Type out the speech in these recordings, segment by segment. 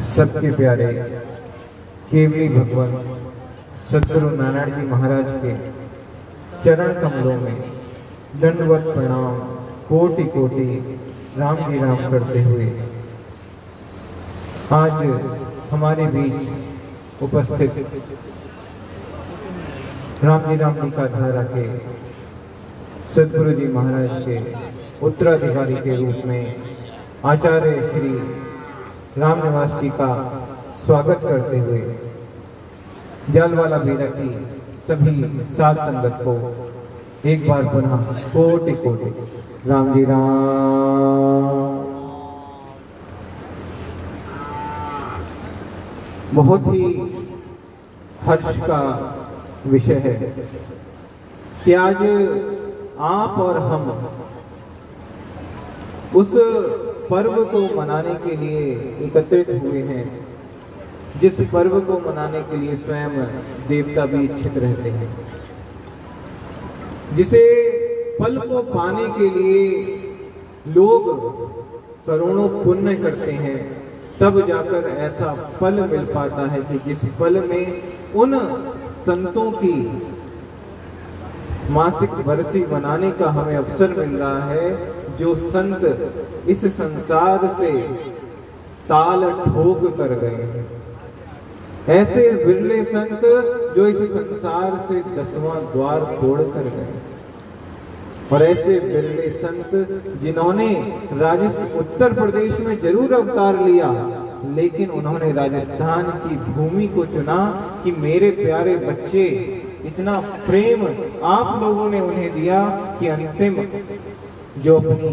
सबके प्यारे केवली भगवान सद्गुरु नारायण जी महाराज के चरण कमलों में दंडवत प्रणाम कोटि कोटि राम जी राम करते हुए आज हमारे बीच उपस्थित राम जी का धारा के सद्गुरु जी महाराज के उत्तराधिकारी के रूप में आचार्य श्री राम निवास जी का स्वागत करते हुए जालवाला बेरा की सभी साध संगत को एक बार पुनः कोटि कोटि राम जी राम। बहुत ही हर्ष का विषय है कि आज आप और हम उस पर्व को मनाने के लिए एकत्रित हुए हैं जिस पर्व को मनाने के लिए स्वयं देवता भी इच्छित रहते हैं, जिसे फल को पाने के लिए लोग करोड़ों पुण्य करते हैं, तब जाकर ऐसा फल मिल पाता है कि जिस फल में उन संतों की मासिक बरसी मनाने का हमें अवसर मिल रहा है जो संत इस संसार से ताल ठोक कर गए हैं। ऐसे बिरले संत जो इस संसार से 10वां द्वार तोड़ कर गए, और ऐसे बिरले संत जिन्होंने राजस्थान उत्तर प्रदेश में जरूर अवतार लिया, लेकिन उन्होंने राजस्थान की भूमि को चुना कि मेरे प्यारे बच्चे, इतना प्रेम आप लोगों ने उन्हें दिया कि अंतिम जो अपनी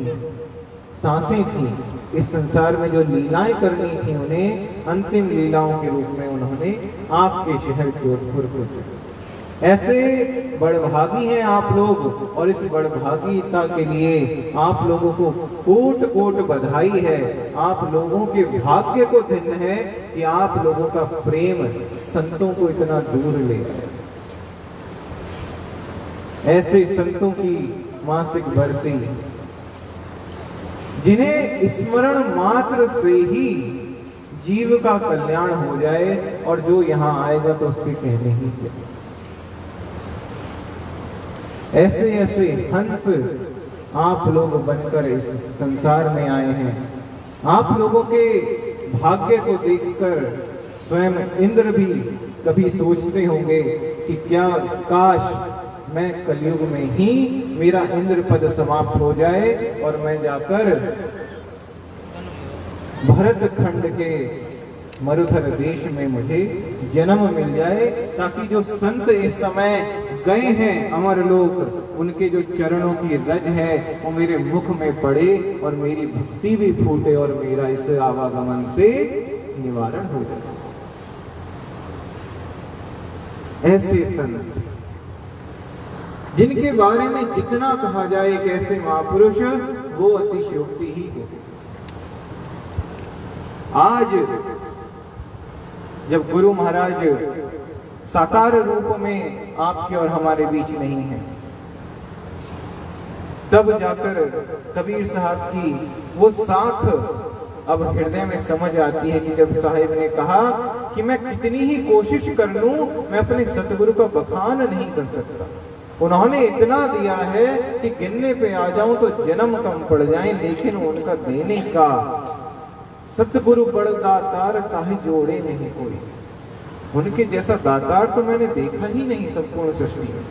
सांसें थी इस संसार में जो लीलाएं करनी थी उन्हें अंतिम लीलाओं के रूप में उन्होंने आपके शहर जोधपुर को चुना। ऐसे बड़भागी हैं आप लोग, और इस बड़भागीता के लिए आप लोगों को कोट कोट बधाई है। आप लोगों के भाग्य को धन्य है कि आप लोगों का प्रेम संतों को इतना दूर ले आया। ऐसे संतों की मासिक बरसी जिन्हें स्मरण मात्र से ही जीव का कल्याण हो जाए, और जो यहां आएगा तो उसके कहने ही क्या। ऐसे ऐसे हंस आप लोग बनकर इस संसार में आए हैं। आप लोगों के भाग्य को देखकर स्वयं इंद्र भी कभी सोचते होंगे कि क्या काश मैं कलयुग में ही मेरा इंद्र पद समाप्त हो जाए और मैं जाकर भरत खंड के मरुधर देश में मुझे जन्म मिल जाए, ताकि जो संत इस समय गए हैं अमर लोक, उनके जो चरणों की रज है वो मेरे मुख में पड़े और मेरी भक्ति भी फूटे और मेरा इस आवागमन से निवारण हो जाए। ऐसे संत जिनके बारे में जितना कहा जाए एक ऐसे महापुरुष, वो अतिशयोक्ति ही है। आज जब गुरु महाराज साकार रूप में आपके और हमारे बीच नहीं है, तब जाकर कबीर साहब की वो साख अब हृदय में समझ आती है कि जब साहिब ने कहा कि मैं कितनी ही कोशिश कर लूं, मैं अपने सतगुरु का बखान नहीं कर सकता। उन्होंने इतना दिया है कि गिनने पे आ जाऊं तो जन्म कम पड़ जाए, लेकिन उनका देने का सतगुरु बड़ दातार काहे जोड़े नहीं कोई। उनके जैसा दातार तो मैंने देखा ही नहीं संपूर्ण सृष्टि में।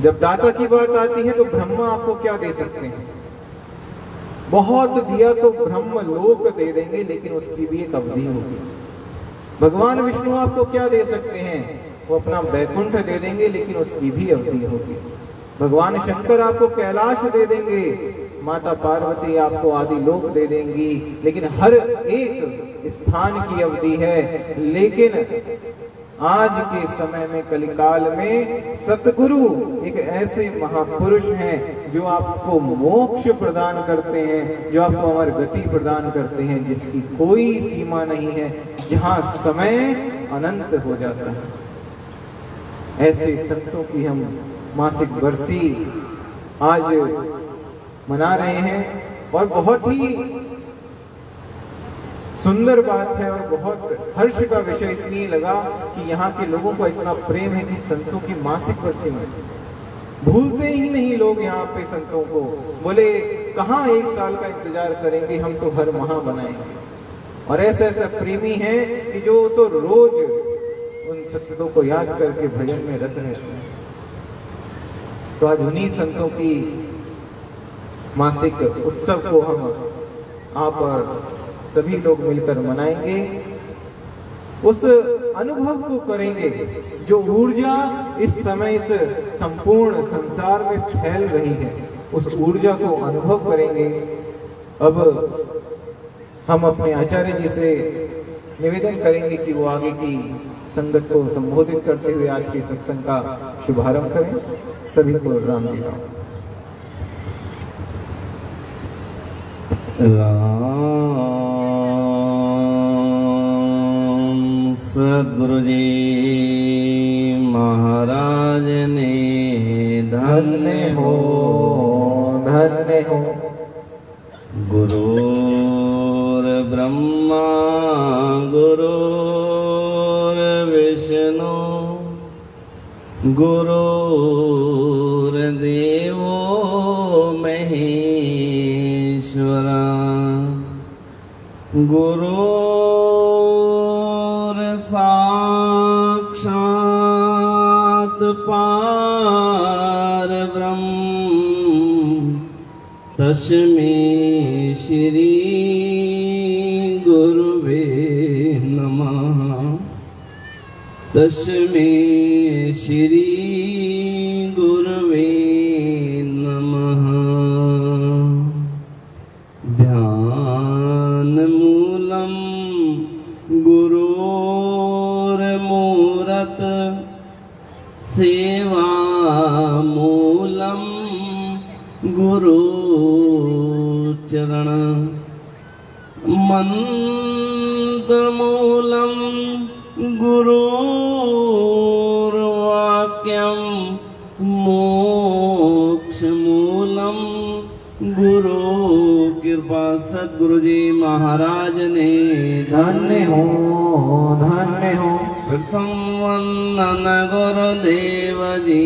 जब दाता की बात आती है तो ब्रह्मा आपको क्या दे सकते हैं? बहुत दिया तो ब्रह्म लोक दे देंगे, लेकिन उसकी भी एक अवधि होगी। भगवान विष्णु आपको क्या दे सकते हैं? वो अपना वैकुंठ दे देंगे, लेकिन उसकी भी अवधि होगी। भगवान शंकर आपको कैलाश दे देंगे, माता पार्वती आपको आदि लोक दे देंगी, लेकिन हर एक स्थान की अवधि है। लेकिन आज के समय में कलिकाल में सतगुरु एक ऐसे महापुरुष हैं जो आपको मोक्ष प्रदान करते हैं, जो आपको अमर गति प्रदान करते हैं, जिसकी कोई सीमा नहीं है, जहां समय अनंत हो जाता है। ऐसे संतों की हम मासिक बरसी आज मना रहे हैं, और बहुत ही सुंदर बात है और बहुत हर्ष का विषय इसलिए लगा कि यहाँ के लोगों का इतना प्रेम है कि संतों की मासिक बरसी में भूलते ही नहीं लोग यहाँ पे संतों को। बोले कहाँ एक साल का इंतजार करेंगे, हम तो हर माह बनाएंगे। और ऐसा ऐसा प्रेमी है कि जो तो रोज उन संतों को याद करके भजन में रत रहते हैं। तो आज उन्हीं संतों की मासिक उत्सव को हम आप और सभी लोग मिलकर मनाएंगे, उस अनुभव को करेंगे जो ऊर्जा इस समय इस संपूर्ण संसार में फैल रही है, उस ऊर्जा को अनुभव करेंगे। अब हम अपने आचार्य जी से निवेदन करेंगे कि वो आगे की संगत को संबोधित करते हुए आज के सत्संग का शुभारंभ करें। सभी को राम जी राम। सद्गुरु जी महाराज ने धन्य हो धन्य हो। गुरुर ब्रह्मा गुरुर विष्णु गुरुर देवो महेश्वरा गुरुर साक्षात् पार ब्रह्म तस्मै श्री गुरुवे नमः तस्मै श्री गुरुवे नमः। ध्यानमूलं गुरोर्मूरत् सेवामूलं गुरुचरण मन्त्रमूलं गुरुर्वाक्यं मोक्षमूलं गुरु कृपा। सद्गुरु जी महाराज ने धन्य हो धन्य हो। प्रथम वंदन गुरुदेव जी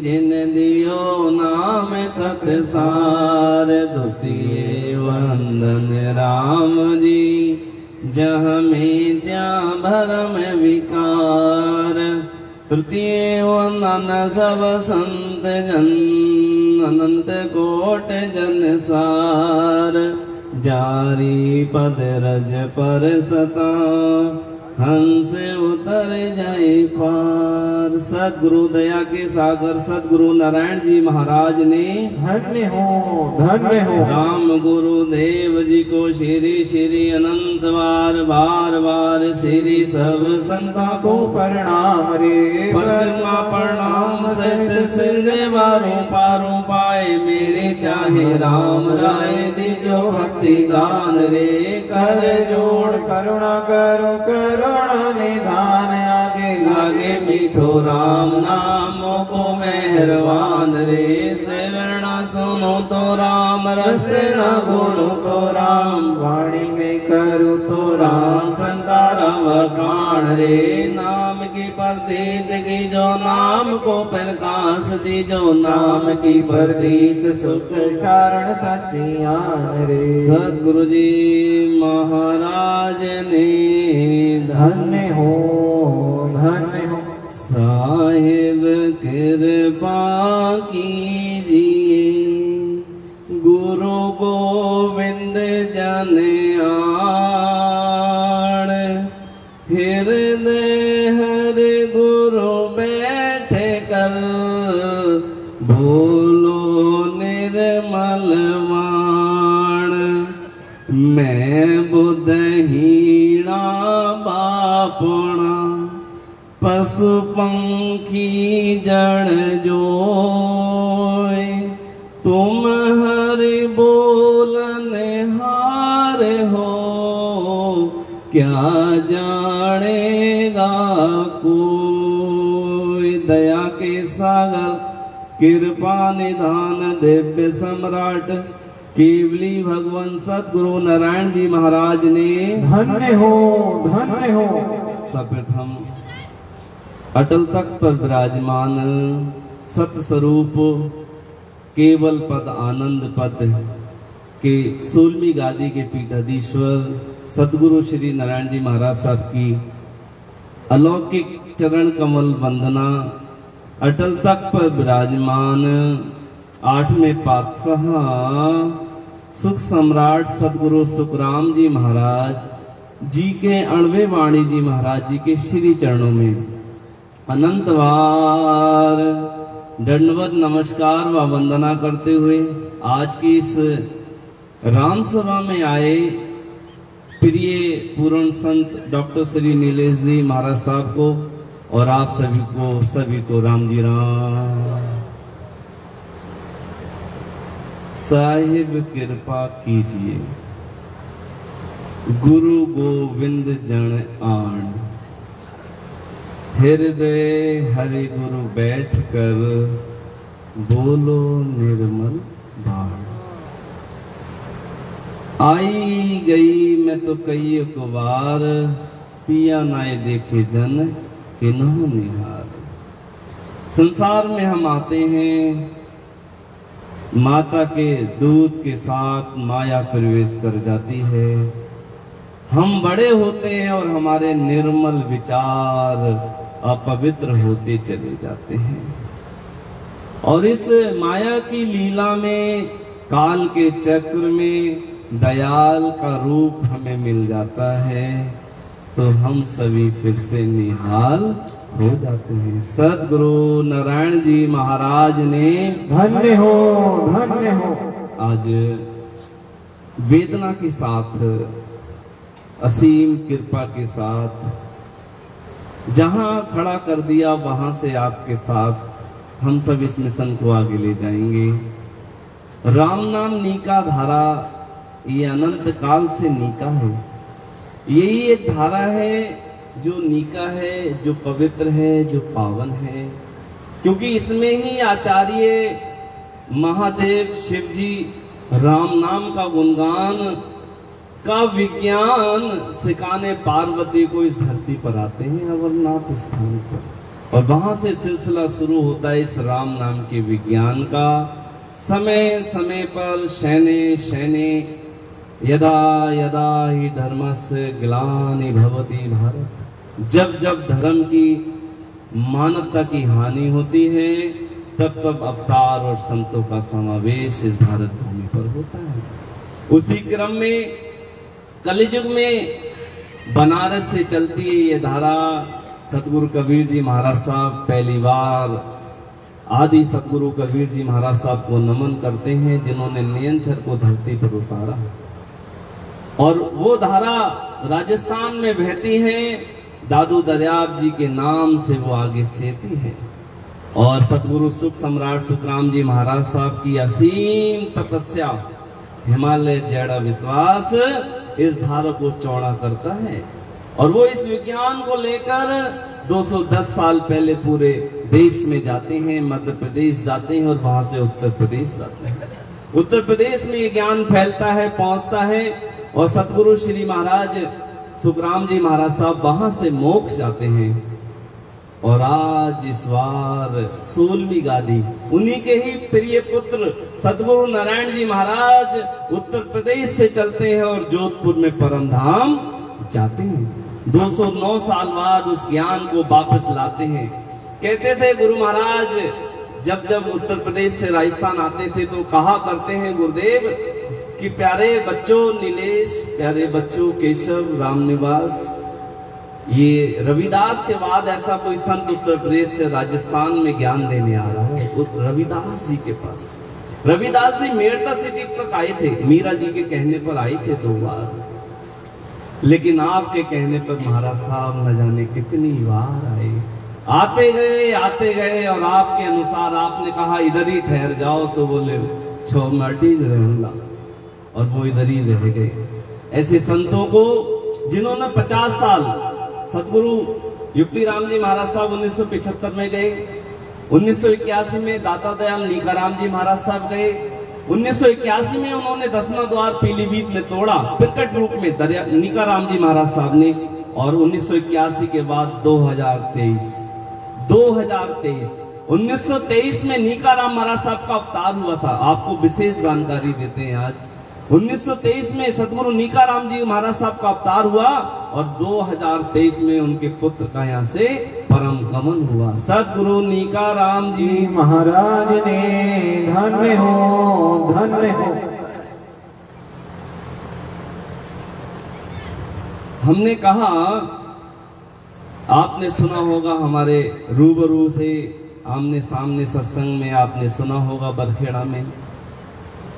जिन दियो नाम तत्सार। द्वितीय वंदन राम जी जह में जा भरम विकार। तृतीय वंदन सब संत जन अनंत कोट जन सार। जारी पद रज पर सता हंस उतर जाए पार। सदगुरु दया के सागर सदगुरु नारायण जी महाराज ने धन्य हो धन्य हो। राम गुरुदेव जी को श्री श्री अनंत बार बार बार श्री सब संता को प्रणाम रे। परिक्रमा प्रणाम सहित सिर बारों पारों पाए मेरे चाहे राम राय दीजो भक्ति दान रे। कर जोड़ करुणा करो करुणा निधान। आगे लागे मीठो राम नाम को मेहरबान रे। शरण सुनो तो राम रस न गुणु तो राम। वाणी में करो तो राम संतारा वखाण रे। नाम की प्रतीत की जो नाम को प्रकाश दी जो नाम की प्रतीत सुख शरण सचियान रे। सद्गुरु जी महाराज ने धन्य हो धन्य हो। साहिब कृपा कीजिए गुरु गोविंद जन आण। हृदय हर गुरु बैठे कर भूलो निर्मल वाण। मैं बुद्धहीणा बापणा पशु पंखी जड़ जोय। तुम हरि बोलन हार हो क्या जानेगा कोई। दया के सागर कृपा निधान दिव्य सम्राट केवली भगवान सतगुरु नारायण जी महाराज ने धन्य हो, धन्य हो। सर्वप्रथम अटल तख्त पर विराजमान सत स्वरूप केवल पद आनंद पद के 16वीं गादी के पीठाधीश्वर सतगुरु श्री नारायण जी महाराज साहब की अलौकिक चरण कमल वंदना अटल तख्त पर विराजमान 8वें पातशाह सुख सम्राट सतगुरु सुखराम जी महाराज जी के 98वें वाणी जी महाराज जी के श्री चरणों में अनंत बार दंडवत नमस्कार व वंदना करते हुए आज की इस राम सभा में आए प्रिय पूर्ण संत डॉक्टर श्री नीलेश जी महाराज साहब को और आप सभी को राम जी राम। साहिब कृपा कीजिए गुरु गोविंद जन आण, हृदय हरि गुरु बैठ कर बोलो निर्मल बाण। आई गई मैं तो कई बार, पिया नाय देखे जन किन्हों निहार। संसार में हम आते हैं, माता के दूध के साथ माया प्रवेश कर जाती है। हम बड़े होते हैं और हमारे निर्मल विचार अपवित्र होते चले जाते हैं और इस माया की लीला में, काल के चक्र में दयाल का रूप हमें मिल जाता है तो हम सभी फिर से निहाल हो जाते हैं। सतगुरु नारायण जी महाराज ने धन्य हो, धन्य हो। आज वेदना के साथ, असीम कृपा के साथ जहां खड़ा कर दिया वहां से आपके साथ हम सब इस मिशन को आगे ले जाएंगे। राम नाम नीका धारा, ये अनंत काल से नीका है। यही एक धारा है जो नीका है, जो पवित्र है, जो पावन है, क्योंकि इसमें ही आचार्य महादेव शिव जी राम नाम का गुणगान का विज्ञान सिखाने पार्वती को इस धरती पर आते हैं, अमरनाथ स्थान पर, और वहां से सिलसिला शुरू होता है इस राम नाम के विज्ञान का। समय समय पर शैने शैने यदा यदा ही धर्मस्य ग्लानि भवति भारत, जब जब धर्म की, मानवता की हानि होती है तब तब अवतार और संतों का समावेश इस भारत भूमि पर होता है। उसी क्रम में कलियुग में बनारस से चलती है ये धारा। सतगुरु कबीर जी महाराज साहब पहली बार आदि सतगुरु कबीर जी महाराज साहब को नमन करते हैं, जिन्होंने नियंत्रण को धरती पर उतारा, और वो धारा राजस्थान में बहती है। दादू दरियाब जी के नाम से वो आगे सेती है और सतगुरु सुख सम्राट सुखराम जी महाराज साहब की असीम तपस्या, हिमालय जैड़ा विश्वास इस धारा को चौड़ा करता है और वो इस विज्ञान को लेकर 210 साल पहले पूरे देश में जाते हैं। मध्य प्रदेश जाते हैं और वहां से उत्तर प्रदेश जाते हैं। उत्तर प्रदेश में ये ज्ञान फैलता है, पहुंचता है, और सतगुरु श्री महाराज सुखराम जी महाराज साहब वहां से मोक्ष जाते हैं। और आज इस बार 16वीं गादी उन्हीं के ही प्रिय पुत्र सतगुरु नारायण जी महाराज उत्तर प्रदेश से चलते हैं और जोधपुर में परम धाम जाते हैं। 209 साल बाद उस ज्ञान को वापस लाते हैं। कहते थे गुरु महाराज जब जब उत्तर प्रदेश से राजस्थान आते थे तो कहा करते हैं गुरुदेव कि प्यारे बच्चों नीलेश, प्यारे बच्चों केशव, रामनिवास, ये रविदास के बाद ऐसा कोई संत उत्तर प्रदेश से राजस्थान में ज्ञान देने आ रहा है। रविदास जी के पास, रविदास जी मेड़ता सिटी तक आए थे, मीरा जी के कहने पर आए थे 2 बार, लेकिन आपके कहने पर महाराज साहब न जाने कितनी बार आए। आते गए और आपके अनुसार आपने कहा इधर ही ठहर जाओ, तो बोले 6 मिनट रहूंगा, और वो इधर ही रह गए। ऐसे संतों को जिन्होंने 50 साल, सतगुरु युक्ति राम जी महाराज साहब 1975 में गए, 1981 में दाता दयाल नीकाराम जी महाराज साहब गए, 1981 में उन्होंने 10वां द्वार पीलीभीत में तोड़ा प्रकट रूप में दरिया नीकाराम जी महाराज साहब ने। और 1981 के बाद 2023 1923 में नीकाराम महाराज साहब का अवतार हुआ था। आपको विशेष जानकारी देते हैं आज 1923 में सदगुरु नीकाराम जी महाराज साहब का अवतार हुआ और 2023 में उनके पुत्र का यहाँ से परम गमन हुआ। सदगुरु नीकाराम जी महाराज ने धन्य हो धन्य हो। हमने कहा, आपने सुना होगा हमारे रूबरू से आमने सामने सत्संग में, आपने सुना होगा बरखेड़ा में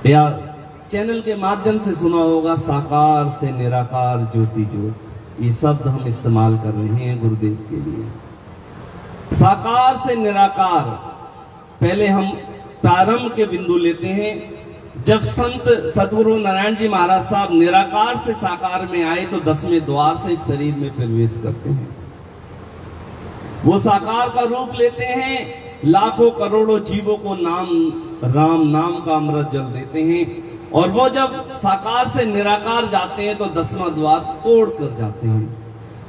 या चैनल के माध्यम से सुना होगा, साकार से निराकार ज्योति ज्योत। ये शब्द हम इस्तेमाल कर रहे हैं गुरुदेव के लिए। साकार से निराकार, पहले हम प्रारंभ के बिंदु लेते हैं। जब संत सदगुरु नारायण जी महाराज साहब निराकार से साकार में आए तो 10वें द्वार से शरीर में प्रवेश करते हैं। वो साकार का रूप लेते हैं, लाखों करोड़ों जीवों को राम नाम का अमृत जल देते हैं। और वो जब साकार से निराकार जाते हैं तो 10वां द्वार तोड़ कर जाते हैं।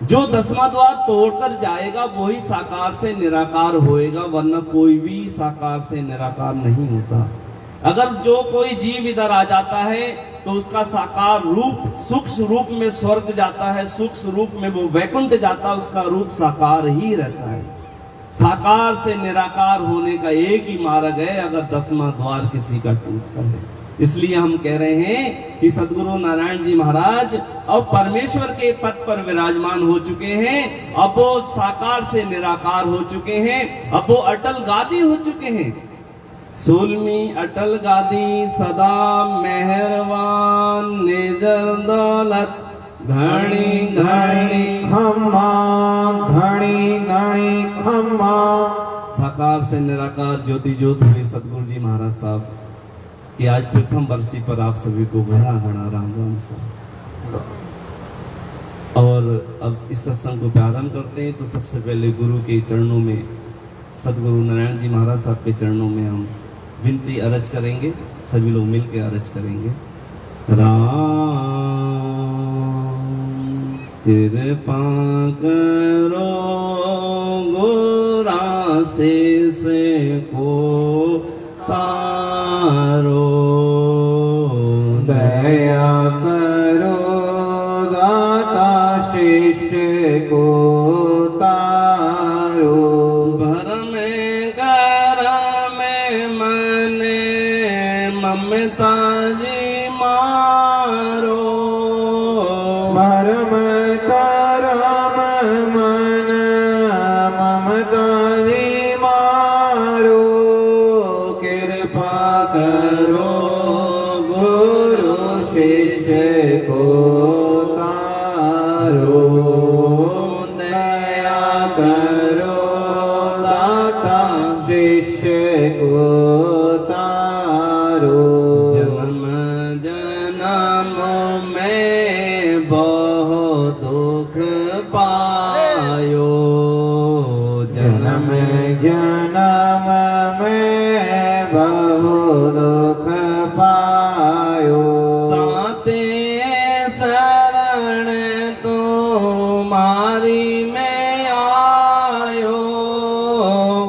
जो 10वां द्वार तोड़कर जाएगा वही साकार से निराकार होएगा, वरना कोई भी साकार से निराकार नहीं होता। अगर जो कोई जीव इधर आ जाता है तो उसका साकार रूप सूक्ष्म रूप में स्वर्ग जाता है, सूक्ष्म रूप में वो वैकुंठ जाता है, उसका रूप साकार ही रहता है। साकार से निराकार होने का एक ही मार्ग है, अगर 10वां द्वार किसी का टूटता है। इसलिए हम कह रहे हैं कि सदगुरु नारायण जी महाराज अब परमेश्वर के पद पर विराजमान हो चुके हैं। अब वो साकार से निराकार हो चुके हैं, अब वो अटल गादी हो चुके हैं। सोलमी अटल गादी सदा मेहरबान, निजर दौलत घणी घणी खम्मा, घणी घणी खम्मा। साकार से निराकार ज्योति ज्योत हुए सदगुरु जी महाराज साहब कि आज प्रथम वर्षी पर आप सभी को घना घना राम राम साहब। और अब इस सत्संग को प्रारंभ करते हैं तो सबसे पहले गुरु के चरणों में, सदगुरु नारायण जी महाराज साहब के चरणों में हम विनती अर्ज करेंगे। सभी लोग मिलकर अर्ज करेंगे। राम कृपा करो गोरा से को तारो, दया करो दाता शिष्य को तारो। भरम कर में मने ममता जी मारो, भरम करम मन ममता जी मारो। कृपा करो गुरु शिष्य को तारो, दया करो दाता शिष्य को तारो। जन्म जन्म में बहु दुख पायो, जन्म जन्म में बहु दुख पायो। ताते शरण तुम्हारी में आयो,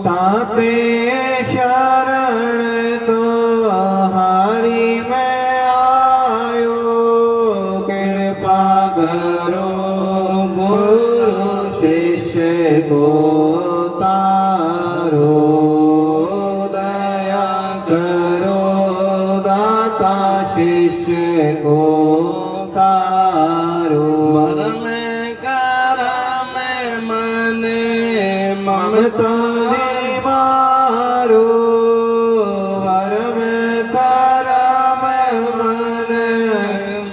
ताते शरण तुम्हारी में आयो। कृपा करो गुरु शिष्य को तारो, दया करो दाता शिष्य को तारो। भरम कर में मने ममता ममता मारो, भरम करम मन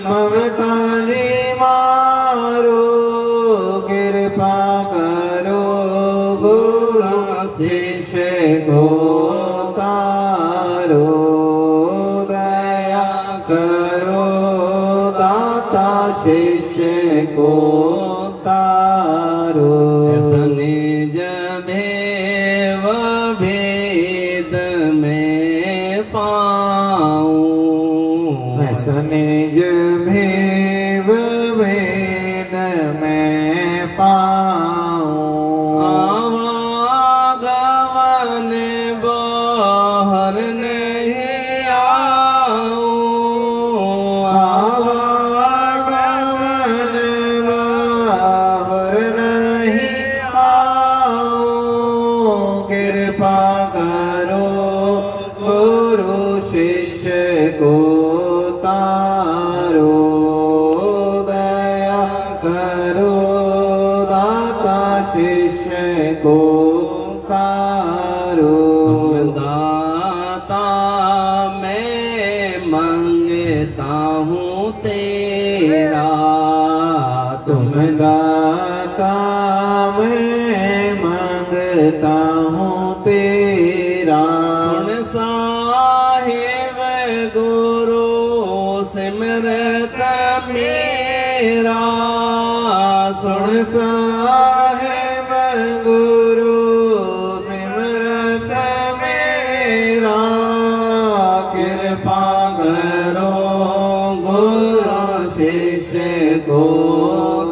ममता मारो। कृपा करो गुरु शिष्य को तारो, दया करो दाता शिष्य को तारो। निज भेव भेद में पाऊं, शिष्य को कारो। तुम दाता मैं मांगता हूँ तेरा, तुम दाता मैं मांगता हूँ तेरा। सुन साहिब गुरु सिमरत मेरा, सुन साहिब गुरु सिमरत मेरा। कृपा करो गुरु शिष्य को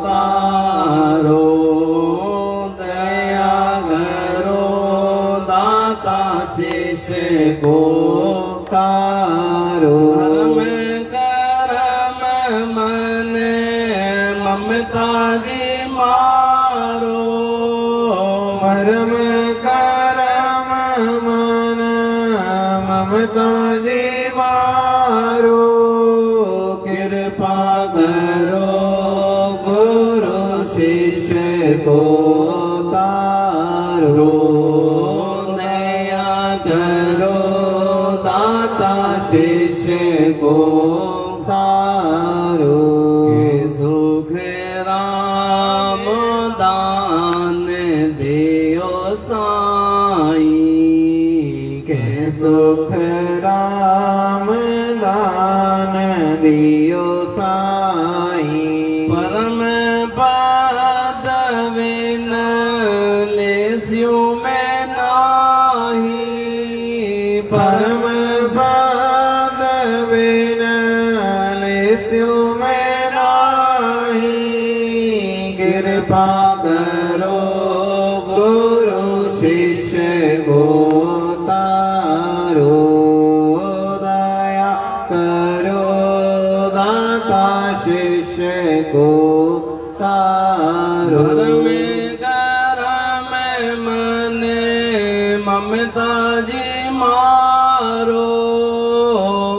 तारो, दया करो दाता शिष्य को तारो। धर्म करम मन ममता जी मारो, परम करम मन ममता जी मारो। कृपा करो गुरु शिष्य को तारो। दया करो दाता शिष्य को तारो। के सुख राम दान देओ साई, के सुख राम दान दियो साई। परम पद विन लेस्यु में नाही, परम पद बिन लेस्यु में नाही। कृपा करो गुरु शिष्य को तारो। दया करो दाता शिष्य को तारो। धर्म करम मन ममता जी मारो,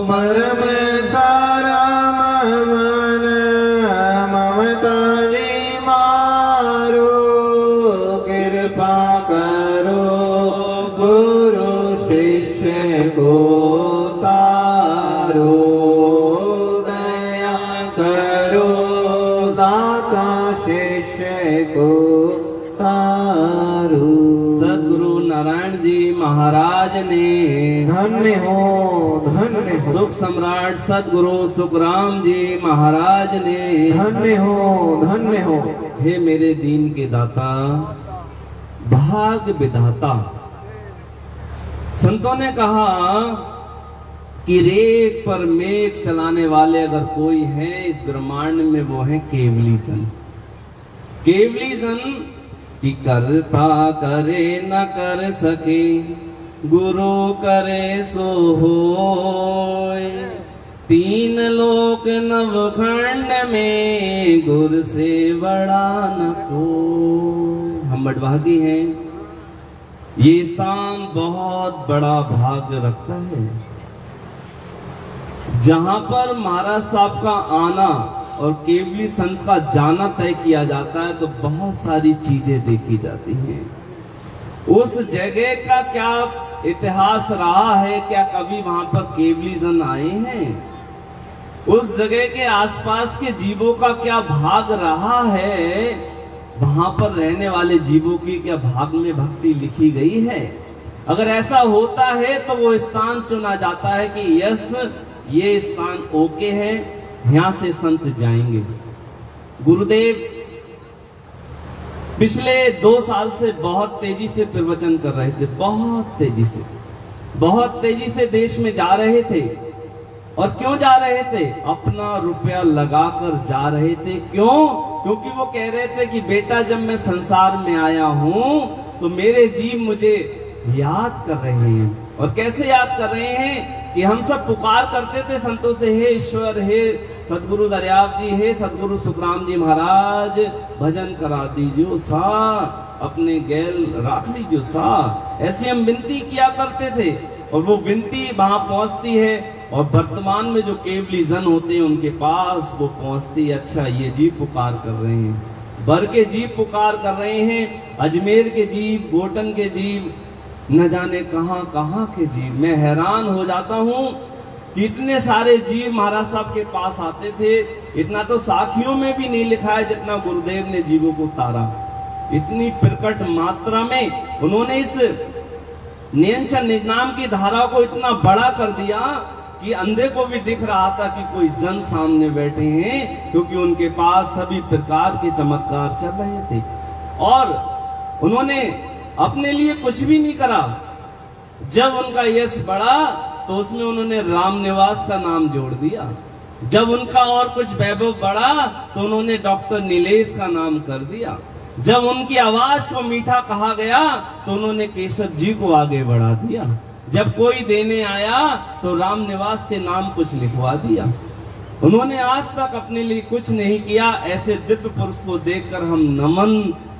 परम करम मन ममता जी मारो। कृपा करो गुरु शिष्य को तारो। दया करो दाता शिष्य को तारो। सदगुरु नारायण जी महाराज ने धन्य हो, धन्य हो, सुख सम्राट सदगुरु सुखराम जी महाराज ने धन्य हो, धन्य हो। हे मेरे दीन के दाता, भाग विधाता। संतों ने कहा कि रेत पर मेघ चलाने वाले अगर कोई है इस ब्रह्मांड में, वो है केवली जन। केवली जन कि करता करे न कर सके, गुरु करे सो होय। तीन लोक नवखंड में गुर से बड़ा न कोई। हम बड़भागी हैं, ये स्थान बहुत बड़ा भाग्य रखता है, जहां पर महाराज साहब का आना और केवली संत का जाना तय किया जाता है तो बहुत सारी चीजें देखी जाती हैं। उस जगह का क्या इतिहास रहा है, क्या कभी वहां पर केवली जन आए हैं, उस जगह के आसपास के जीवों का क्या भाग रहा है, वहां पर रहने वाले जीवों की क्या भाग में भक्ति लिखी गई है। अगर ऐसा होता है तो वो स्थान चुना जाता है कि यस ये स्थान ओके है, यहां से संत जाएंगे। गुरुदेव पिछले 2 साल से बहुत तेजी से प्रवचन कर रहे थे, बहुत तेजी से देश में जा रहे थे। और क्यों जा रहे थे? अपना रुपया लगाकर जा रहे थे। क्यों? क्योंकि वो कह रहे थे कि बेटा जब मैं संसार में आया हूं तो मेरे जीव मुझे याद कर रहे हैं। और कैसे याद कर रहे हैं कि हम सब पुकार करते थे संतों से, हे ईश्वर, हे सदगुरु दरियाव जी, हे सदगुरु सुखराम जी महाराज, भजन करा दीजिए सा, अपने गैल राख लीजिए सा। ऐसी हम विनती किया करते थे और वो विनती वहां पहुंचती है और वर्तमान में जो केवली जन होते हैं उनके पास वो पहुंचती है। अच्छा ये जी पुकार कर रहे हैं, भर के जीव पुकार कर रहे हैं, अजमेर के जीव, गोटन के जीव, न जाने कहां कहां के जीव। मैं हैरान हो जाता हूं कि इतने सारे जीव महाराज साहब के पास आते थे। इतना तो साखियों में भी नहीं लिखा है जितना गुरुदेव ने जीवों को तारा। इतनी प्रकट मात्रा में उन्होंने इस नियंत्रण निजाम की धारा को इतना बड़ा कर दिया कि अंधे को भी दिख रहा था कि कोई जन सामने बैठे हैं, क्योंकि उनके पास सभी प्रकार के चमत्कार चल रहे थे। और उन्होंने अपने लिए कुछ भी नहीं करा। जब उनका यश बढ़ा तो उसमें उन्होंने रामनिवास का नाम जोड़ दिया। जब उनका और कुछ वैभव बढ़ा तो उन्होंने डॉक्टर नीलेश का नाम कर दिया। जब उनकी आवाज को मीठा कहा गया तो उन्होंने केशव जी को आगे बढ़ा दिया। जब कोई देने आया तो रामनिवास के नाम कुछ लिखवा दिया। उन्होंने आज तक अपने लिए कुछ नहीं किया। ऐसे दिव्य पुरुष को देखकर हम नमन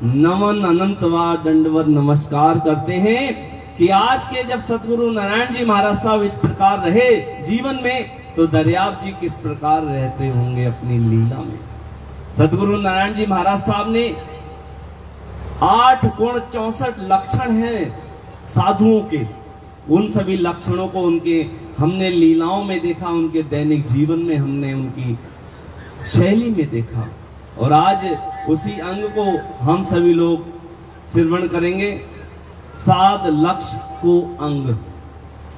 नमन अनंतवार दंडवत नमस्कार करते हैं कि आज के जब सतगुरु नारायण जी महाराज साहब इस प्रकार रहे जीवन में, तो दरियाब जी किस प्रकार रहते होंगे अपनी लीला में। सतगुरु नारायण जी महाराज साहब ने 8 गुण 64 लक्षण हैं साधुओं के। उन सभी लक्षणों को उनके हमने लीलाओं में देखा, उनके दैनिक जीवन में हमने उनकी शैली में देखा। और आज उसी अंग को हम सभी लोग श्रवण करेंगे। साध लक्ष्य को अंग।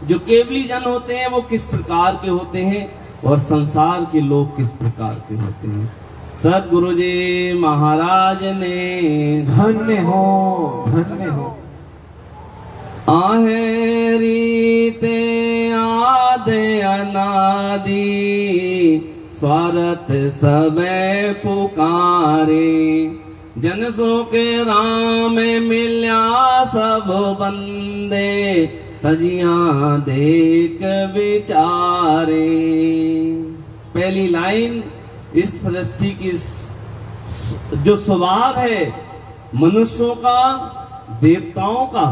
जो केवली जन होते हैं वो किस प्रकार के होते हैं और संसार के लोग किस प्रकार के होते हैं। सतगुरु जी महाराज ने धन्य हो, धन्य हो। आहे रीते आदे अनादि स्वार्थ सबे पुकारे। जन सो के राम मिल्या सब बंदे तजिया देख विचारे। पहली लाइन, इस सृष्टि की जो स्वभाव है मनुष्यों का, देवताओं का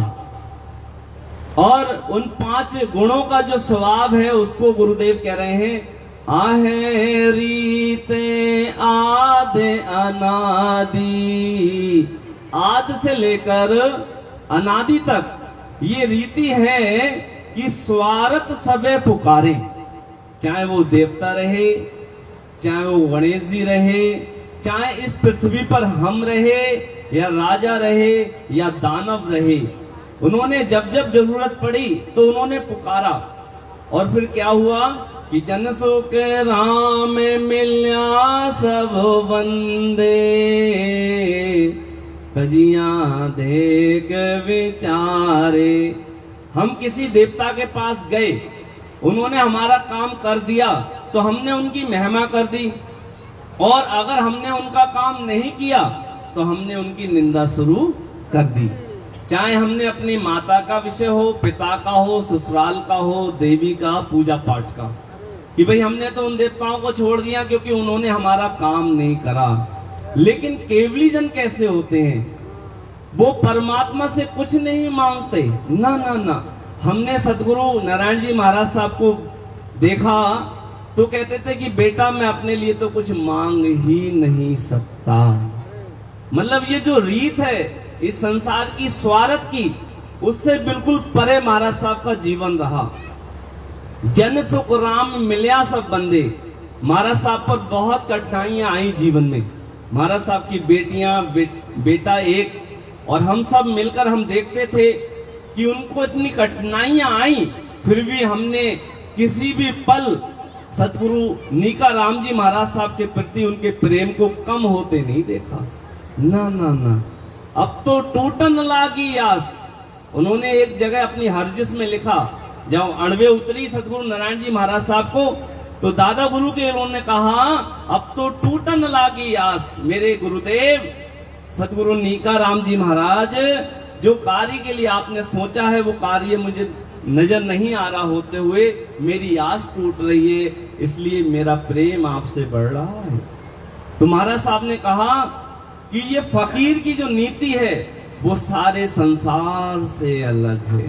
और उन 5 गुणों का जो स्वभाव है उसको गुरुदेव कह रहे हैं आहे रीते आदे अनादि। आद से लेकर अनादि तक ये रीति है कि स्वार्थ सबे पुकारे। चाहे वो देवता रहे, चाहे वो गणेश जी रहे, चाहे इस पृथ्वी पर हम रहे या राजा रहे या दानव रहे, उन्होंने जब जब जरूरत पड़ी तो उन्होंने पुकारा। और फिर क्या हुआ कि जन सो के राम मिल्या सब बंदे तजिया देख विचारे। हम किसी देवता के पास गए, उन्होंने हमारा काम कर दिया तो हमने उनकी महिमा कर दी, और अगर हमने उनका काम नहीं किया तो हमने उनकी निंदा शुरू कर दी। चाहे हमने अपनी माता का विषय हो, पिता का हो, ससुराल का हो, देवी का, पूजा पाठ का, कि भाई हमने तो उन देवताओं को छोड़ दिया क्योंकि उन्होंने हमारा काम नहीं करा। लेकिन केवली जन कैसे होते हैं? वो परमात्मा से कुछ नहीं मांगते, ना ना ना। हमने सतगुरु नारायण जी महाराज साहब को देखा तो कहते थे कि बेटा मैं अपने लिए तो कुछ मांग ही नहीं सकता। मतलब ये जो रीत है इस संसार की स्वार्थ की, उससे बिल्कुल परे महाराज साहब का जीवन रहा। जन सुख राम मिल्या सब बंदे। महाराज साहब पर बहुत कठिनाइयां आई जीवन में। महाराज साहब की बेटियां, बेटा एक, और हम सब मिलकर हम देखते थे कि उनको इतनी कठिनाइयां आई, फिर भी हमने किसी भी पल सतगुरु नीका राम जी महाराज साहब के प्रति उनके प्रेम को कम होते नहीं देखा। ना ना ना। अब तो टूटन लागी आस। उन्होंने एक जगह अपनी हरजिस में लिखा, जब अणवे उतरी सतगुरु नारायण जी महाराज साहब को, तो दादा गुरु के उन्होंने कहा अब तो टूटन लागी आस। मेरे गुरुदेव सतगुरु नीका राम जी महाराज, जो कार्य के लिए आपने सोचा है वो कार्य मुझे नजर नहीं आ रहा होते हुए मेरी आस टूट रही है, इसलिए मेरा प्रेम आपसे बढ़ रहा है। तो महाराज साहब ने कहा कि ये फकीर की जो नीति है वो सारे संसार से अलग है।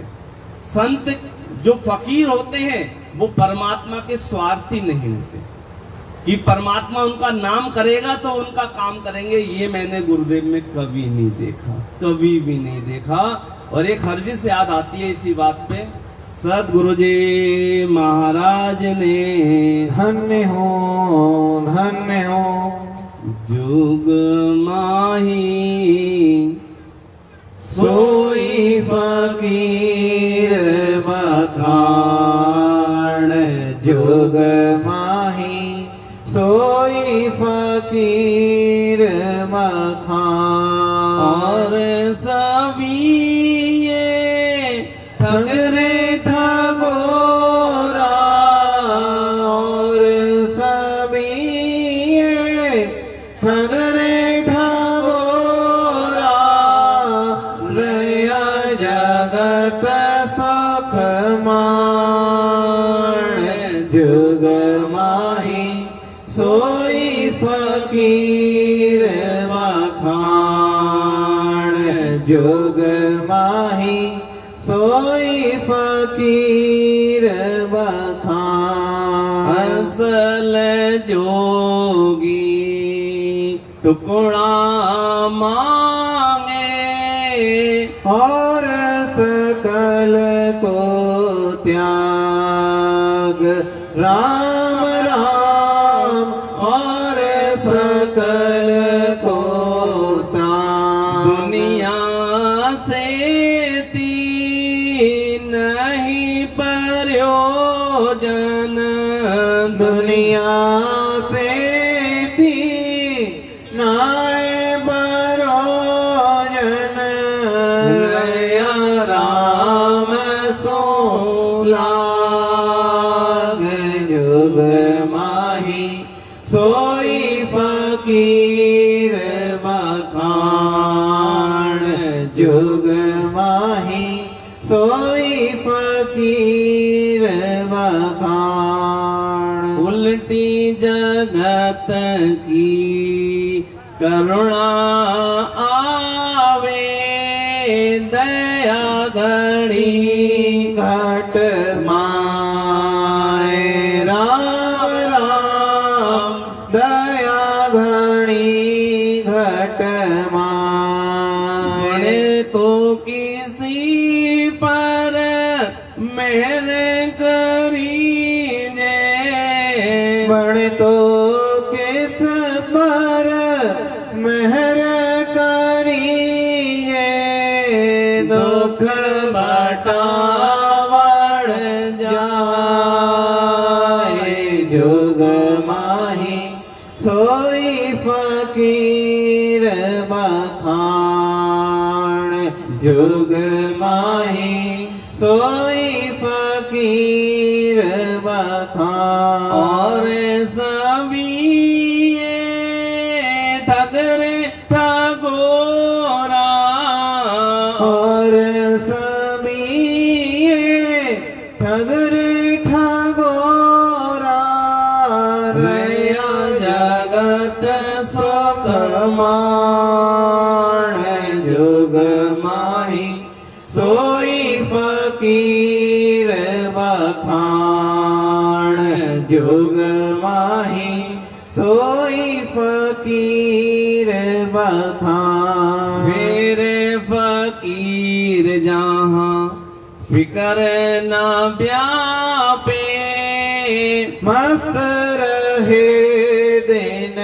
संत जो फकीर होते हैं वो परमात्मा के स्वार्थी नहीं होते। कि परमात्मा उनका नाम करेगा तो उनका काम करेंगे, ये मैंने गुरुदेव में कभी नहीं देखा, कभी भी नहीं देखा। और एक हरजी से याद आती है इसी बात पे, सदगुरु जी महाराज ने धन्य हो जुग माही सोई फकीर बखान, जुग माही सोई फकीर बखान। और सभी ये ठगरे ठगोरा, और सभी ये ठगरे ठगोरा, रया जगत सुख मान, जुग माही सोई फकीर बखान, जुग माही सोई फकीर बखान। असल जोगी टुकड़ा मांगे, और सकल को त्याग राम राम, और सकल को त्याग। दुनिया से नहीं प्रयोजन, दुनिया से थी नाय बरोजन, रया राम सोलाग, जुग माही सोई फकीर बखान, जुग माही सोई फकीर बखान। उल्टी जगत की करुणा आवे, दया घड़ी घट माए राम राम, दया घड़ी घट माए। तो किसी पर मेहर करीजे, बड़े तो किस पर मेहर करिए, दुख बटावड़ जाए, जुग माही सोई फकीर बखान, जुग माही सोई फकीर बखान। और सभी ये ठगरे ठगोरा, और सभी ये ठगरे ठगोरा, रया जगत सुख मान, जुग माही सोई फकीर बखान, जुग माही सोई फकीर बखान। मेरे फकीर जहाँ फिकर न व्यापे, मस्त रहे दिन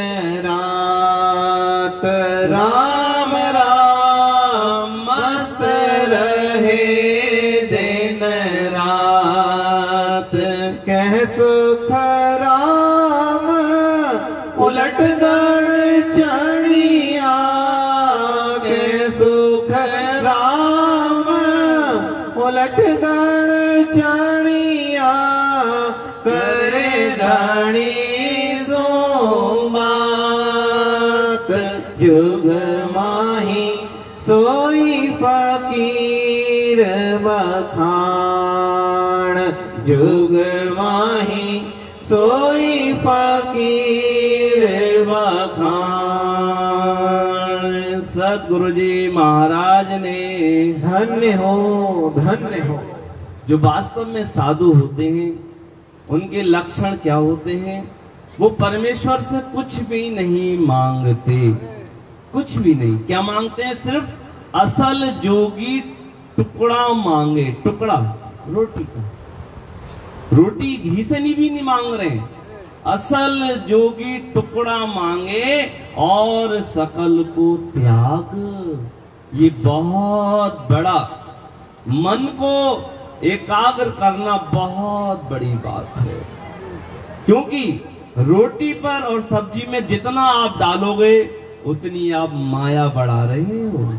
रात राम राम, मस्त रहे दिन रात। कह सुख राम उलट गण चढ़िया, कह सुख राम उलट गण चढ़िया, करे रानी सोमात, जुग माही सोई फकीर बखान, जुग माही सोई फकीर बखान। सदगुरु जी महाराज ने धन्य हो जो वास्तव में साधु होते हैं उनके लक्षण क्या होते हैं, वो परमेश्वर से कुछ भी नहीं मांगते, कुछ भी नहीं। क्या मांगते हैं? सिर्फ असल जोगी टुकड़ा मांगे, टुकड़ा रोटी का। रोटी घी से भी नहीं मांग रहे हैं, असल जोगी टुकड़ा मांगे और सकल को त्याग। ये बहुत बड़ा, मन को एकाग्र करना बहुत बड़ी बात है। क्योंकि रोटी पर और सब्जी में जितना आप डालोगे उतनी आप माया बढ़ा रहे हो,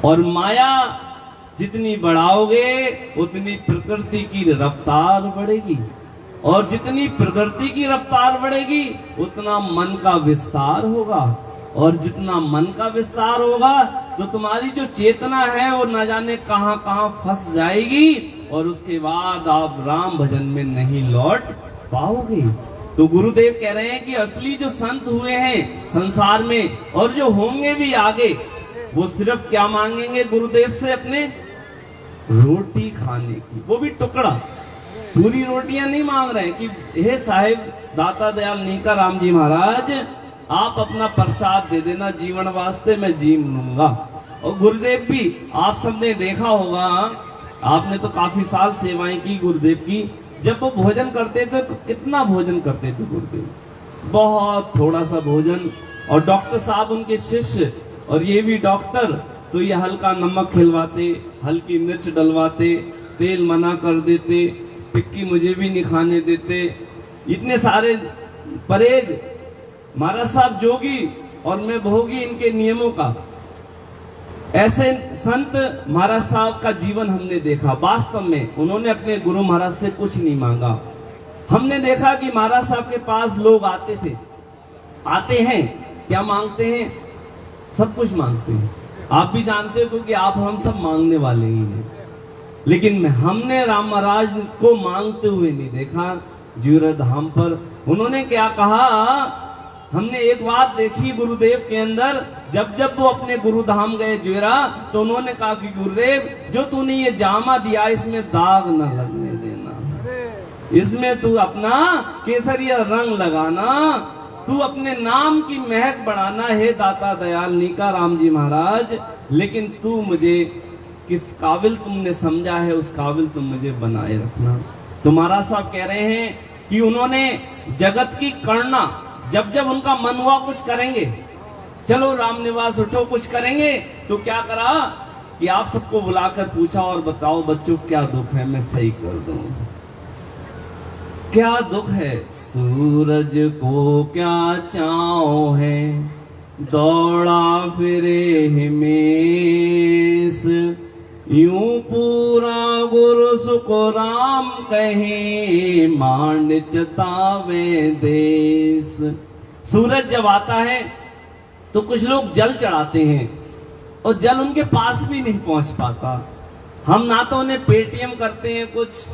और माया जितनी बढ़ाओगे उतनी प्रकृति की रफ्तार बढ़ेगी, और जितनी प्रकृति की रफ्तार बढ़ेगी उतना मन का विस्तार होगा, और जितना मन का विस्तार होगा तो तुम्हारी जो चेतना है वो न जाने कहां कहां फंस जाएगी, और उसके बाद आप राम भजन में नहीं लौट पाओगे। तो गुरुदेव कह रहे हैं कि असली जो संत हुए हैं संसार में और जो होंगे भी आगे, वो सिर्फ क्या मांगेंगे गुरुदेव से? अपने रोटी खाने की, वो भी टुकड़ा। पूरी रोटियां नहीं मांग रहे हैं कि हे साहिब दाता दयाल नीका राम जी महाराज, आप अपना प्रसाद दे देना, जीवन वास्ते मैं जीव लूंगा। और गुरुदेव भी आप सबने देखा होगा, आपने तो काफी साल सेवाएं की गुरुदेव की, जब वो भोजन करते थे तो कितना भोजन करते थे गुरुदेव? बहुत थोड़ा सा भोजन। और डॉक्टर साहब उनके शिष्य, और ये भी डॉक्टर, तो ये हल्का नमक खिलवाते, हल्की मिर्च डलवाते, तेल मना कर देते, टिक्की मुझे भी नहीं खाने देते, इतने सारे परहेज। महाराज साहब जोगी और मैं भोगी इनके नियमों का। ऐसे संत महाराज साहब का जीवन हमने देखा। वास्तव में उन्होंने अपने गुरु महाराज से कुछ नहीं मांगा। हमने देखा कि महाराज साहब के पास लोग आते थे, आते हैं, क्या मांगते हैं? सब कुछ मांगते हैं। आप भी जानते हो कि आप हम सब मांगने वाले ही हैं, लेकिन हमने राम महाराज को मांगते हुए नहीं देखा। ज्यूरा धाम पर उन्होंने क्या कहा? हमने एक बात देखी गुरुदेव के अंदर, जब जब वो अपने गुरुधाम गए ज्यूरा, तो उन्होंने कहा कि गुरुदेव जो तूने ये जामा दिया इसमें दाग न लगने देना, इसमें तू अपना केसरिया रंग लगाना, तू अपने नाम की महक बढ़ाना है दाता दयाल नीका राम जी महाराज। लेकिन तू मुझे किस काबिल तुमने समझा है उस काबिल तुम मुझे बनाए रखना। तो महाराज साहब कह रहे हैं कि उन्होंने जगत की करना, जब जब उनका मन हुआ कुछ करेंगे, चलो राम निवास उठो कुछ करेंगे, तो क्या करा कि आप सबको बुलाकर पूछा और बताओ बच्चों क्या दुख है, मैं सही कर दूं। क्या दुख है? सूरज को क्या चाव है, दौड़ा फिरे हिमेश, यूं पूरा गुरु सुख राम कहे, मांड चतावे देश। सूरज जब आता है तो कुछ लोग जल चढ़ाते हैं, और जल उनके पास भी नहीं पहुंच पाता। हम ना तो उन्हें पेटीएम करते हैं कुछ,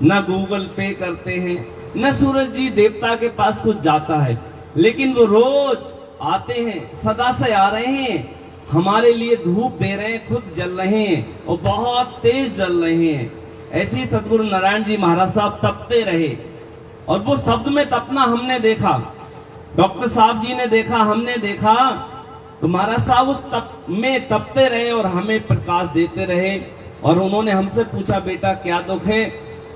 ना गूगल पे करते हैं, न सूरज जी देवता के पास कुछ जाता है, लेकिन वो रोज आते हैं, सदा से आ रहे हैं, हमारे लिए धूप दे रहे हैं, खुद जल रहे हैं और बहुत तेज जल रहे हैं। ऐसे ही सदगुरु नारायण जी महाराज साहब तपते रहे, और वो शब्द में तपना हमने देखा, डॉक्टर साहब जी ने देखा, हमने देखा। तो महाराज साहब उस तप में तपते रहे और हमें प्रकाश देते रहे। और उन्होंने हमसे पूछा, बेटा क्या दुख है?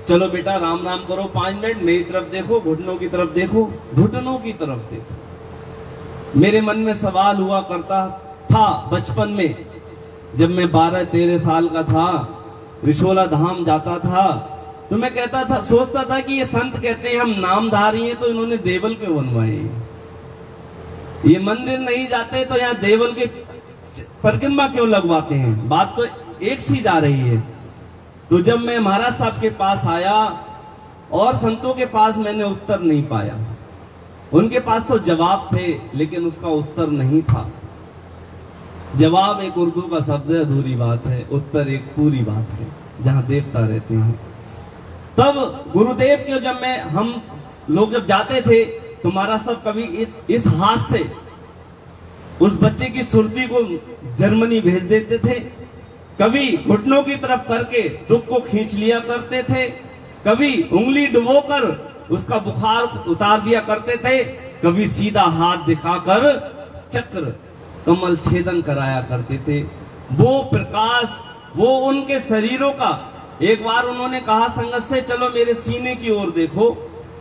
चलो बेटा राम राम करो 5 मिनट, मेरी तरफ देखो, घुटनों की तरफ देखो, घुटनों की तरफ देखो। मेरे मन में सवाल हुआ करता था बचपन में, जब मैं 12-13 साल का था, रिशोला धाम जाता था, तो मैं कहता था, सोचता था कि ये संत कहते हैं हम नामधारी हैं, तो इन्होंने देवल क्यों बनवाए? ये मंदिर नहीं जाते तो यहाँ देवल के परिक्रमा क्यों लगवाते हैं? बात तो एक सी जा रही है। तो जब मैं महाराज साहब के पास आया और संतों के पास, मैंने उत्तर नहीं पाया। उनके पास तो जवाब थे लेकिन उसका उत्तर नहीं था। जवाब एक उर्दू का शब्द है, अधूरी बात है, उत्तर एक पूरी बात है, जहां देवता रहते हैं। तब गुरुदेव के जब हम लोग जब जाते थे तो महाराज साहब कभी इस हाथ से उस बच्चे की सुर्ती को जर्मनी भेज देते थे, कभी घुटनों की तरफ करके दुख को खींच लिया करते थे, कभी उंगली डुबोकर उसका बुखार उतार दिया करते थे, कभी सीधा हाथ दिखाकर चक्र कमल छेदन कराया करते थे। वो प्रकाश, वो उनके शरीरों का। एक बार उन्होंने कहा संगत से, चलो मेरे सीने की ओर देखो।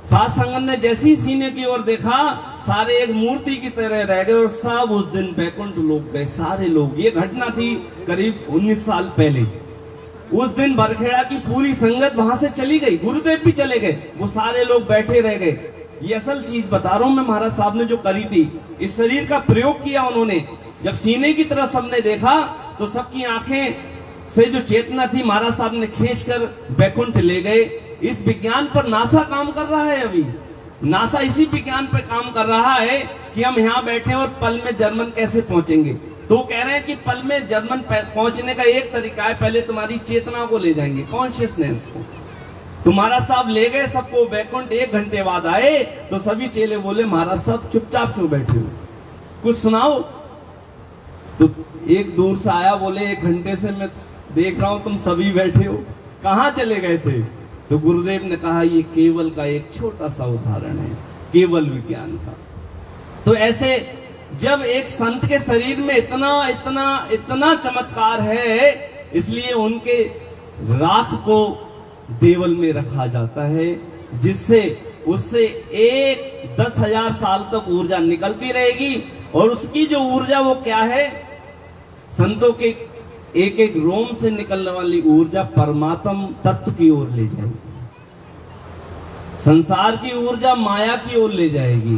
सात संगत ने जैसे ही सीने की ओर देखा, सारे एक मूर्ति की तरह रह गए और सब उस दिन बैकुंठ लोग गए, सारे लोग। ये घटना थी करीब 19 साल पहले। उस दिन बरखेड़ा की पूरी संगत वहां से चली गई, गुरुदेव भी चले गए, वो सारे लोग बैठे रह गए। ये असल चीज बता रहा हूं मैं, महाराज साहब ने जो करी थी, इस शरीर का प्रयोग किया उन्होंने। जब सीने की तरफ सबने देखा तो सबकी आंखें से जो चेतना थी महाराज साहब ने खींचकर बैकुंठ ले गए। इस विज्ञान पर नासा काम कर रहा है अभी। नासा इसी विज्ञान पर काम कर रहा है कि हम यहाँ बैठे और पल में जर्मन कैसे पहुंचेंगे। तो कह रहे हैं कि पल में जर्मन पहुंचने का एक तरीका है, पहले तुम्हारी चेतना को ले जाएंगे, कॉन्शियसनेस को। तो महाराज साहब ले गए सबको बैकुंठ। 1 घंटे बाद आए तो सभी चेले बोले, महाराज साहब चुपचाप क्यों बैठे हो, कुछ सुनाओ। तो एक दूर से आया, बोले 1 घंटे से मैं देख रहा हूं तुम सभी बैठे हो, कहां चले गए थे। तो गुरुदेव ने कहा, ये केवल का एक छोटा सा उदाहरण है, केवल विज्ञान का। तो ऐसे जब एक संत के शरीर में इतना इतना इतना चमत्कार है, इसलिए उनके राख को देवल में रखा जाता है, जिससे उससे 10,000 साल तक ऊर्जा निकलती रहेगी। और उसकी जो ऊर्जा वो क्या है, संतों के एक एक रोम से निकलने वाली ऊर्जा परमात्म तत्व की ओर ले जाएगी। संसार की ऊर्जा माया की ओर ले जाएगी,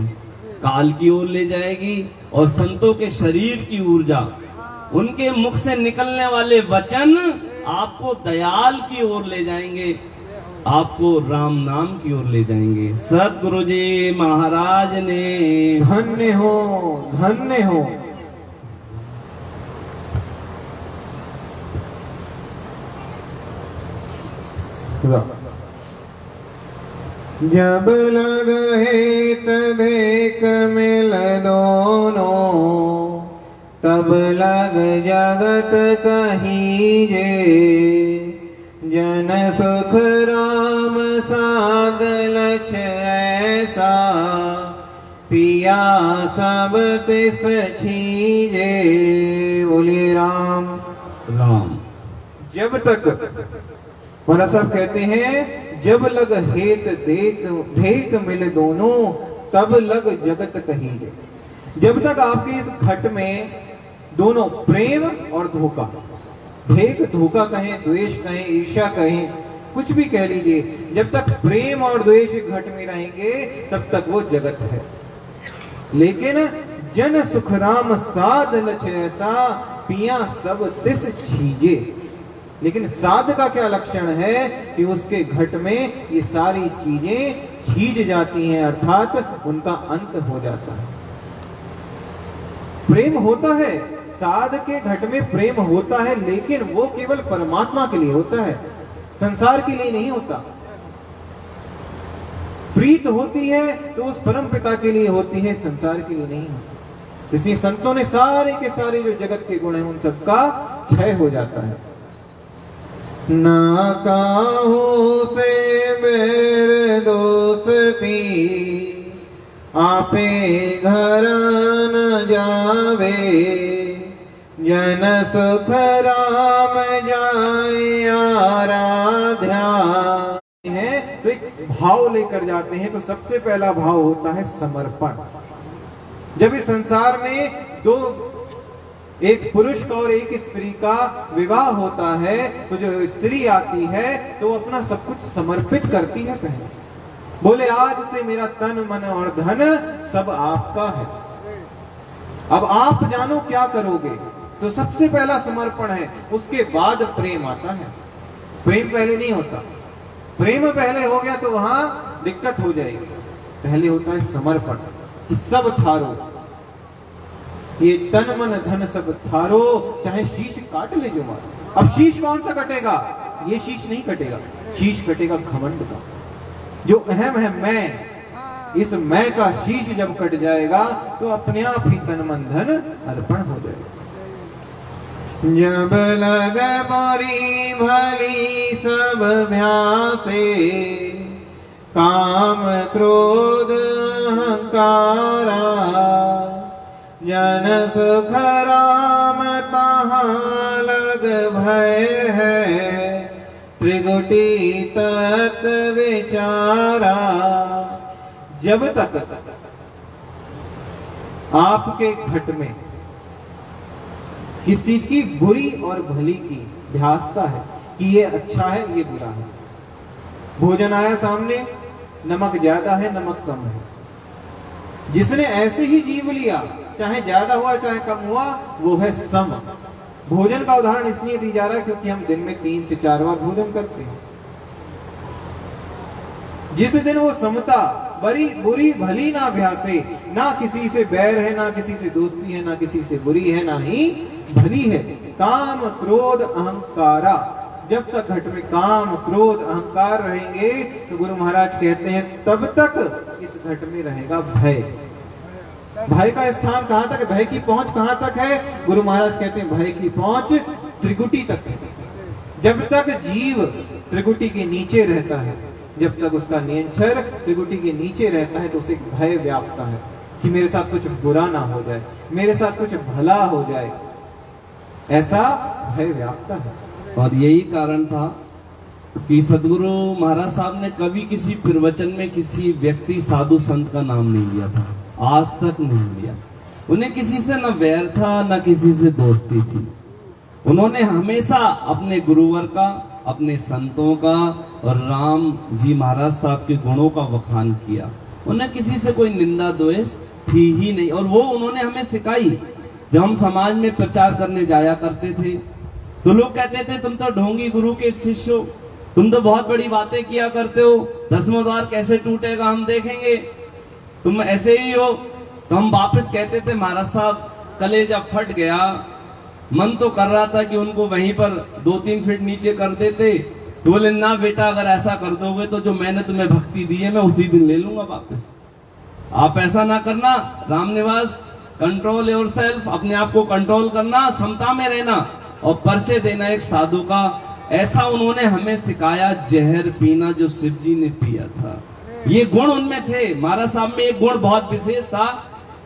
काल की ओर ले जाएगी। और संतों के शरीर की ऊर्जा, उनके मुख से निकलने वाले वचन आपको दयाल की ओर ले जाएंगे, आपको राम नाम की ओर ले जाएंगे। सतगुरु जी महाराज ने धन्य हो, धन्य हो। जब लग हित देख मिल दोनों, तब लग जगत कहीजे। जन सुख राम साग लक्ष ऐसा, पिया सब तिस छीजे। बोलिए राम राम। जब तक महाराज साहब कहते हैं, जब लग हेत देख मिल दोनों, तब लग जगत कहीजे। जब तक आपके इस घट में दोनों प्रेम और धोखा, भेक धोखा कहें, द्वेष कहें, ईर्ष्या कहें, कुछ भी कह लीजिए, जब तक प्रेम और द्वेष घट में रहेंगे तब तक वो जगत है। लेकिन जन सुख राम साध लक्ष ऐसा, पिया सब तिस छीजे। लेकिन साध का क्या लक्षण है कि उसके घट में ये सारी चीजें छीज जाती हैं, अर्थात उनका अंत हो जाता है। प्रेम होता है, साध के घट में प्रेम होता है, लेकिन वो केवल परमात्मा के लिए होता है, संसार के लिए नहीं होता। प्रीत होती है तो उस परम पिता के लिए होती है, संसार के लिए नहीं होती। इसलिए संतों ने सारे के सारे जो जगत के गुण हैं उन सबका क्षय हो जाता है। ना काहू से मेरे दोस्ती, आपे घर न जावे। जन सुख राम जाए आराध्या है। तो एक भाव लेकर जाते हैं, तो सबसे पहला भाव होता है समर्पण। जब इस संसार में एक पुरुष का और एक स्त्री का विवाह होता है, तो जो स्त्री आती है तो अपना सब कुछ समर्पित करती है। पहले बोले, आज से मेरा तन मन और धन सब आपका है, अब आप जानो क्या करोगे। तो सबसे पहला समर्पण है, उसके बाद प्रेम आता है। प्रेम पहले नहीं होता, प्रेम पहले हो गया तो वहां दिक्कत हो जाएगी। पहले होता है समर्पण, कि सब थारो, ये तन मन धन सब थारो, चाहे शीश काट ले जो मारो। अब शीश कौन सा कटेगा, ये शीश नहीं कटेगा, शीश कटेगा घमंड का, जो अहम है मैं। इस मैं का शीश जब कट जाएगा तो अपने आप ही तन मन धन अर्पण हो जाएगा। जब लग मोरी भली सब भ्यासे, काम क्रोध अहंकारा, जन सुख राम तहाँ लग भय है, त्रिगुटी तत्व विचारा। जब तक आपके घट में किस चीज की, बुरी और भली की ध्यासता है कि ये अच्छा है ये बुरा है। भोजन आया सामने, नमक ज्यादा है नमक कम है, जिसने ऐसे ही जीव लिया, चाहे ज्यादा हुआ चाहे कम हुआ, वो है सम। भोजन का उदाहरण इसलिए दी जा रहा है क्योंकि हम दिन में 3 से 4 बार भोजन करते हैं। जिस दिन वो समता, बड़ी बुरी भली ना अभ्यासे, ना किसी से बैर है ना किसी से दोस्ती है, ना किसी से बुरी है ना ही भली है। काम क्रोध अहंकारा, जब तक घट में काम क्रोध अहंकार रहेंगे तो गुरु महाराज कहते हैं तब तक इस घट में रहेगा भय। भय का स्थान कहां तक है, भय की पहुंच कहां तक है? गुरु महाराज कहते हैं भय की पहुंच त्रिगुटी तक है। जब तक जीव त्रिगुटी के नीचे रहता है, जब तक उसका नियंत्रण त्रिगुटी के नीचे रहता है, तो उसे भय व्यापता है कि मेरे साथ कुछ बुरा ना हो जाए, मेरे साथ कुछ भला हो जाए, ऐसा भय व्यापता है। और यही कारण था कि सदगुरु महाराज साहब ने कभी किसी प्रवचन में किसी व्यक्ति साधु संत का नाम नहीं लिया था, आज तक नहीं लिया। उन्हें किसी से न वैर था न किसी से दोस्ती थी। उन्होंने हमेशा अपने गुरुवर का, अपने संतों का और राम जी महाराज साहब के गुणों का वखान किया। उन्हें किसी से कोई निंदा द्वेष थी ही नहीं। और वो उन्होंने हमें सिखाई। जब हम समाज में प्रचार करने जाया करते थे तो लोग कहते थे तुम तो ढोंगी गुरु के शिष्य हो, तुम तो बहुत बड़ी बातें किया करते हो, 10वां द्वार कैसे टूटेगा हम देखेंगे, तुम ऐसे ही हो। तो हम वापस कहते थे महाराज साहब कलेजा फट गया, मन तो कर रहा था कि उनको वहीं पर 2-3 फीट नीचे कर देते। तो बोले ना बेटा, अगर ऐसा कर दोगे तो जो मैंने तुम्हें भक्ति दी है मैं उसी दिन ले लूंगा वापस। आप ऐसा ना करना, रामनिवास कंट्रोल योरसेल्फ, अपने आप को कंट्रोल करना, समता में रहना और परिचय देना एक साधु का। ऐसा उन्होंने हमें सिखाया। जहर पीना जो शिव जी ने पिया था, ये गुण उनमें थे। महाराज साहब में एक गुण बहुत विशेष था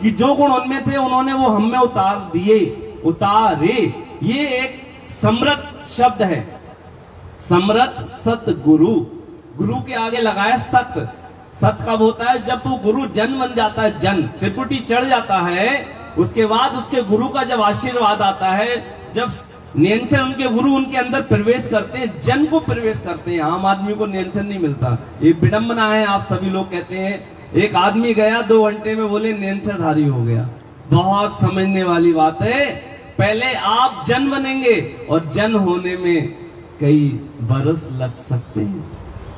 कि जो गुण उनमें थे उन्होंने वो हम में उतार दिए, उतारे। ये एक समृत शब्द है, समृत सतगुरु। गुरु के आगे लगाया सत। सत कब होता है? जब वो गुरु जन बन जाता है, जन त्रिपुटी चढ़ जाता है, उसके बाद उसके गुरु का जब आशीर्वाद आता है, जब नियंत्रण उनके गुरु उनके अंदर प्रवेश करते हैं, जन को प्रवेश करते हैं। आम आदमी को नियंत्रण नहीं मिलता। ये विडंबना है, आप सभी लोग कहते हैं। एक आदमी गया 2 घंटे में बोले नियंत्रणधारी हो गया। बहुत समझने वाली बात है। पहले आप जन बनेंगे और जन होने में कई बरस लग सकते हैं,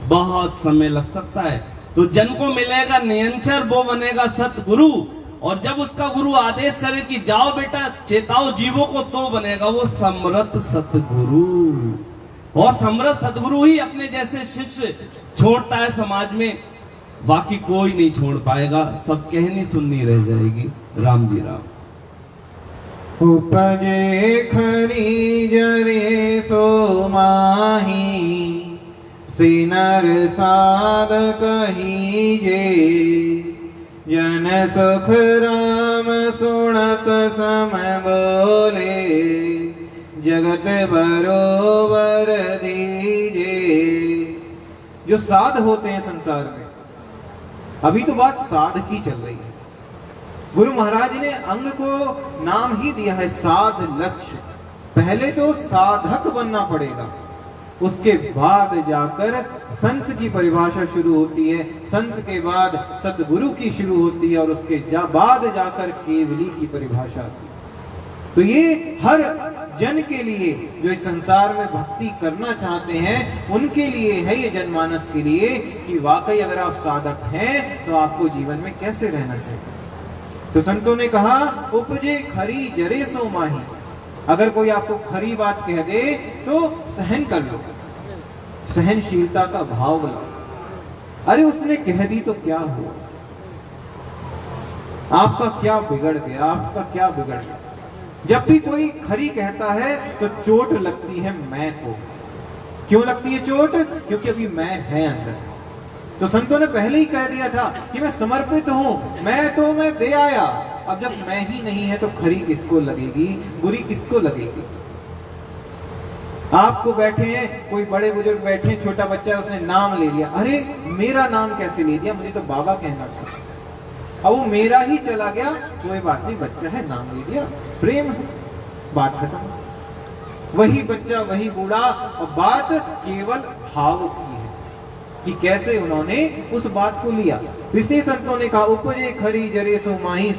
बहुत समय लग सकता है। तो जन को मिलेगा नियंत्रण, वो बनेगा सतगुरु। और जब उसका गुरु आदेश करे कि जाओ बेटा चेताओ जीवों को, तो बनेगा वो समरथ सतगुरु। और समरथ सतगुरु ही अपने जैसे शिष्य छोड़ता है समाज में, बाकी कोई नहीं छोड़ पाएगा। सब कहनी सुननी रह जाएगी। राम जी राम। उपजे खरी जरे सो माही, सिनर साध कहीजे, जन सुख राम सुनत समय बोले, जगत बरोबर दीजे। जो साध होते हैं संसार में, अभी तो बात साध की चल रही है। गुरु महाराज ने अंग को नाम ही दिया है साध लक्ष्य। पहले तो साधक बनना पड़ेगा, उसके बाद जाकर संत की परिभाषा शुरू होती है, संत के बाद सतगुरु की शुरू होती है और उसके बाद जाकर केवली की परिभाषा आती है। तो ये हर जन के लिए जो इस संसार में भक्ति करना चाहते हैं उनके लिए है, ये जनमानस के लिए, कि वाकई अगर आप साधक हैं तो आपको जीवन में कैसे रहना चाहिए। तो संतों ने कहा उपजे खरी जरे सो माही। अगर कोई आपको खरी बात कह दे तो सहन कर लो, सहनशीलता का भाव बनाओ। अरे उसने कह दी तो क्या हुआ, आपका क्या बिगड़ गया, आपका क्या बिगड़ गया। जब भी कोई खरी कहता है तो चोट लगती है मैं को। क्यों लगती है चोट? क्योंकि अभी मैं है अंदर। तो संतों ने पहले ही कह दिया था कि मैं समर्पित हूं, मैं दे आया। अब जब मैं ही नहीं है तो खरी किसको लगेगी, बुरी किसको लगेगी। आपको बैठे हैं, कोई बड़े बुजुर्ग बैठे हैं, छोटा बच्चा है, उसने नाम ले लिया, अरे मेरा नाम कैसे ले दिया, मुझे तो बाबा कहना था। अब वो मेरा ही चला गया, कोई बात नहीं, बच्चा है, नाम ले दिया, प्रेम है, बात खत्म। वही बच्चा वही बूढ़ा, और बात केवल भाव की है कि कैसे उन्होंने उस बात को लिया। इसलिए संतों ने कहा, उपजे खरी जरे सो माही